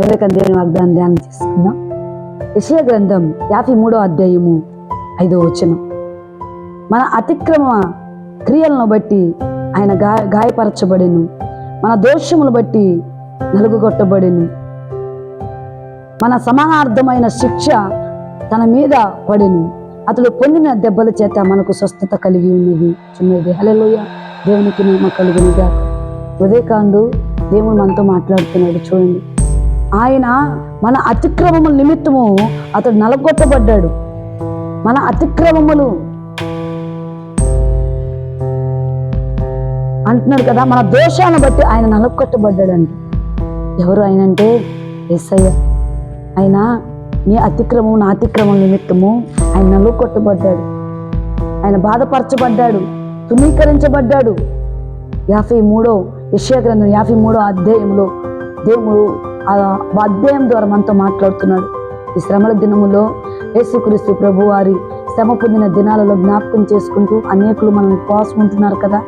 ఎవరికైనా దేవుని వాగ్దానం ధ్యానం చేసుకుందాం. యెషయా గ్రంథం 53వ అధ్యాయము 5వ వచనం. మన అతిక్రమ క్రియలను బట్టి ఆయన గాయపరచబడెను, మన దోషములు బట్టి నలుగుగొట్టబడెను, మన సమానార్థమైన శిక్ష తన మీద పడెను, అతడు పొందిన దెబ్బల చేత మనకు స్వస్థత కలిగి ఉన్నది. హల్లెలూయా. దేవునికి మహిమ కలుగును గాక. ఉదయకాండు దేవుడు మనతో మాట్లాడుతున్నాడు. చూడండి, ఆయన మన అతిక్రమముల నిమిత్తము అతడు నలగొట్టబడ్డాడు. మన అతిక్రమములు అంటున్నాడు కదా, మన దోషాలను బట్టి ఆయన నలగొట్టబడ్డాడు అంట. ఎవరు ఆయన అంటే యేసయ్య. ఆయన నీ అతిక్రమం నా అతిక్రమం నిమిత్తము ఆయన నలుగొట్టబడ్డాడు, ఆయన బాధపరచబడ్డాడు, తునీకరించబడ్డాడు. 53వ యెషయా గ్రంథం 53వ అధ్యాయంలో దేవుడు ఆ అధ్యాయం ద్వారా మనతో మాట్లాడుతున్నాడు. ఈ శ్రమల దినములో యేసుక్రీస్తు ప్రభు వారి శ్రమ పొందిన దినాలలో జ్ఞాపకం చేసుకుంటూ అనేకులు మనం ఉపవాసం ఉంటున్నారు కదా.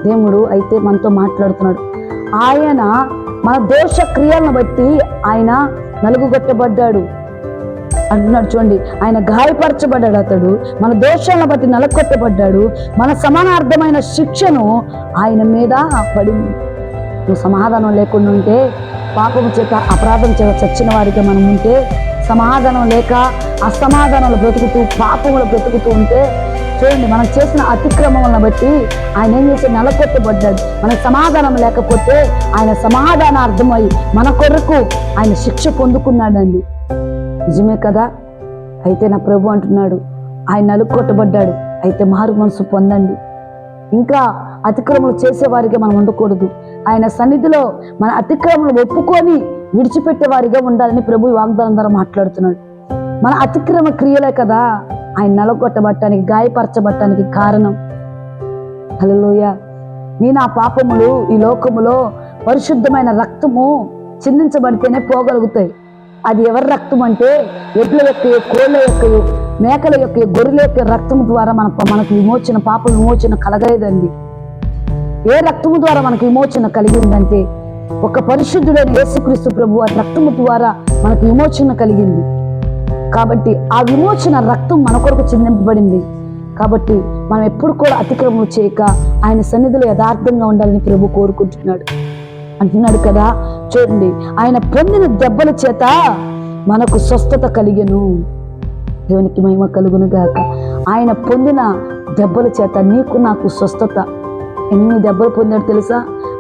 దేవుడు అయితే మనతో మాట్లాడుతున్నాడు. ఆయన మన దోష క్రియలను బట్టి ఆయన నలుగుగొట్టబడ్డాడు అంటున్నాడు. చూడండి, ఆయన గాయపరచబడ్డాడు, అతడు మన దోషాలను బట్టి నలగొట్టబడ్డాడు, మన సమానార్థమైన శిక్షను ఆయన మీద పడింది. నువ్వు సమాధానం లేకుండా ఉంటే, పాపము చేత అపరాధం చేత చచ్చిన వారికి మనం ఉంటే, సమాధానం లేక అసమాధానంలో బ్రతుకుతూ పాపములు బ్రతుకుతూ ఉంటే, చూడండి, మనం చేసిన అతిక్రమములను బట్టి ఆయన ఏం చేసి నలగొట్టబడ్డాడు. మనకు సమాధానం లేకపోతే ఆయన సమాధానార్థమై మన కొరకు ఆయన శిక్ష పొందుకున్నాడండి. నిజమే కదా. అయితే నా ప్రభు అంటున్నాడు, ఆయన నలుగొట్టబడ్డాడు, అయితే మారు మనసు పొందండి. ఇంకా అతిక్రమలు చేసేవారిగా మనం ఉండకూడదు. ఆయన సన్నిధిలో మన అతిక్రమలు ఒప్పుకొని విడిచిపెట్టే వారిగా ఉండాలని ప్రభు వాగ్దానం ద్వారా మాట్లాడుతున్నాడు. మన అతిక్రమ క్రియలే కదా ఆయన నలగొట్టబట్టడానికి, గాయపరచబట్టడానికి కారణం. హల్లెలూయా. నీ నా పాపములు ఈ లోకములో పరిశుద్ధమైన రక్తము చిందించబడితేనే పోగలుగుతాయి. అది ఎవరి రక్తం అంటే ఎడ్ల యొక్క, కోళ్ళ యొక్క, మేకల యొక్క, గొర్రెల యొక్క రక్తము ద్వారా మనకు విమోచన, పాప విమోచన కలగలేదండి. ఏ రక్తము ద్వారా మనకు విమోచన కలిగిందంటే ఒక పరిశుద్ధుడైన యేసుక్రీస్తు ప్రభు ఆ రక్తము ద్వారా మనకు విమోచన కలిగింది. కాబట్టి ఆ విమోచన రక్తం మన కొరకు చిందింపబడింది. కాబట్టి మనం ఎప్పుడు కూడా అతిక్రమం చేయక ఆయన సన్నిధిలో యథార్థంగా ఉండాలని ప్రభు కోరుకుంటున్నాడు అంటున్నాడు కదా. చూడండి, ఆయన పొందిన దెబ్బల చేత మనకు స్వస్థత కలిగెను. దేవునికి మహిమ కలుగును గాక. ఆయన పొందిన దెబ్బల చేత నీకు నాకు స్వస్థత. ఎన్ని దెబ్బలు పొందాడు తెలుసా?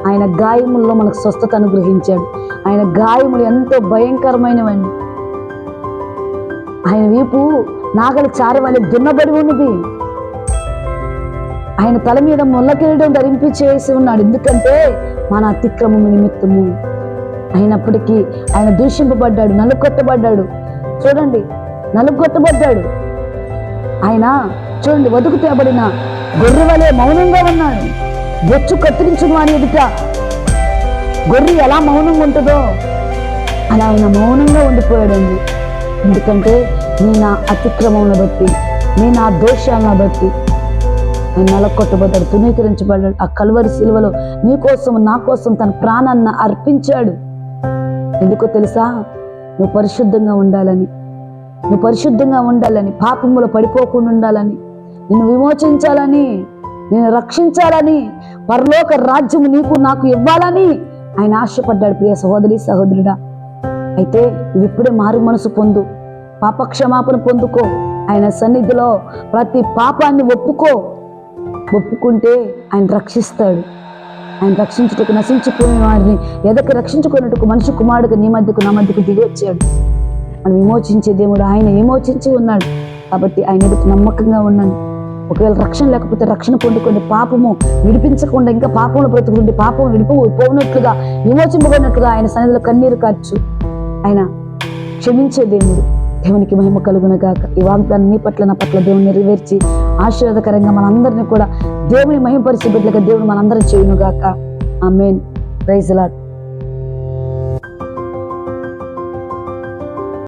ఆయన గాయముల్లో మనకు స్వస్థత అనుగ్రహించాడు. ఆయన గాయములు ఎంతో భయంకరమైనవండి. ఆయన వీపు నాగలి చారు వలె దున్నబడి ఉన్నది. ఆయన తల మీద ముళ్ళ కిరీటం ధరింపి చేసి ఉన్నాడు. ఎందుకంటే మన అతిక్రమము నిమిత్తము. అయినప్పటికీ ఆయన దూషింపబడ్డాడు, నలుగొట్టబడ్డాడు. చూడండి, నలుగొట్టబడ్డాడు. ఆయన చూడండి, వదుకు తేబడిన గొర్రె వలె మౌనంగా ఉన్నాడు. బొచ్చు కత్తిరించిన వాని ఎదుట గొర్రె ఎలా మౌనంగా ఉంటుందో అలా ఆయన మౌనంగా ఉండిపోయాడండి. ఎందుకంటే నీ నా అతిక్రమములను బట్టి, నీ నా దోషాలను బట్టి ఆయన నలగొట్టబడ్డాడు, తునీకరించబడ్డాడు. ఆ కల్వరి శిలువలో నీ కోసం నా కోసం తన ప్రాణాన్ని అర్పించాడు. ఎందుకో తెలుసా? నువ్వు పరిశుద్ధంగా ఉండాలని, నువ్వు పరిశుద్ధంగా ఉండాలని, పాపములో పడిపోకుండా ఉండాలని, నిన్ను విమోచించాలని, నిన్ను రక్షించాలని, పరలోక రాజ్యము నీకు నాకు ఇవ్వాలని ఆయన ఆశపడ్డాడు. ప్రియ సహోదరి సహోదరుడా, అయితే ఇప్పుడే మారు మనసు పొందు, పాపక్షమాపణ పొందుకో. ఆయన సన్నిధిలో ప్రతి పాపాన్ని ఒప్పుకుంటే ఆయన రక్షిస్తాడు. ఆయన రక్షించుటకు నశించిపోయిన వారిని ఎదకి రక్షించుకున్నట్టుకు మనిషి కుమారుడుగా నీ మధ్యకు నా మధ్యకు దిగి వచ్చాడు. మనం విమోచించే దేవుడు ఆయన విమోచించి ఉన్నాడు. కాబట్టి ఆయన ఎదుటి నమ్మకంగా ఉన్నాను. ఒకవేళ రక్షణ లేకపోతే రక్షణ పొందుకోండి. పాపము విడిపించకుండా ఇంకా పాపంలో బ్రతుకుంటే పాపం పోనట్లుగా, విమోచింపబడినట్లుగా ఆయన సన్నిధిలో కన్నీరు కార్చు. ఆయన క్షమించే దేవుడు. దేవునికి మహిమ కలుగును గాక. ఈ వాగ్దానం నీ పట్ల నా పట్ల దేవుని నెరవేర్చి ఆశీర్వాదకరంగా మనందరినీ కూడా దేవుని మహిమపరిచే బిడ్డలుగా దేవుడు మనందరం చేయును గాక. ఆమేన్. Praise the lord.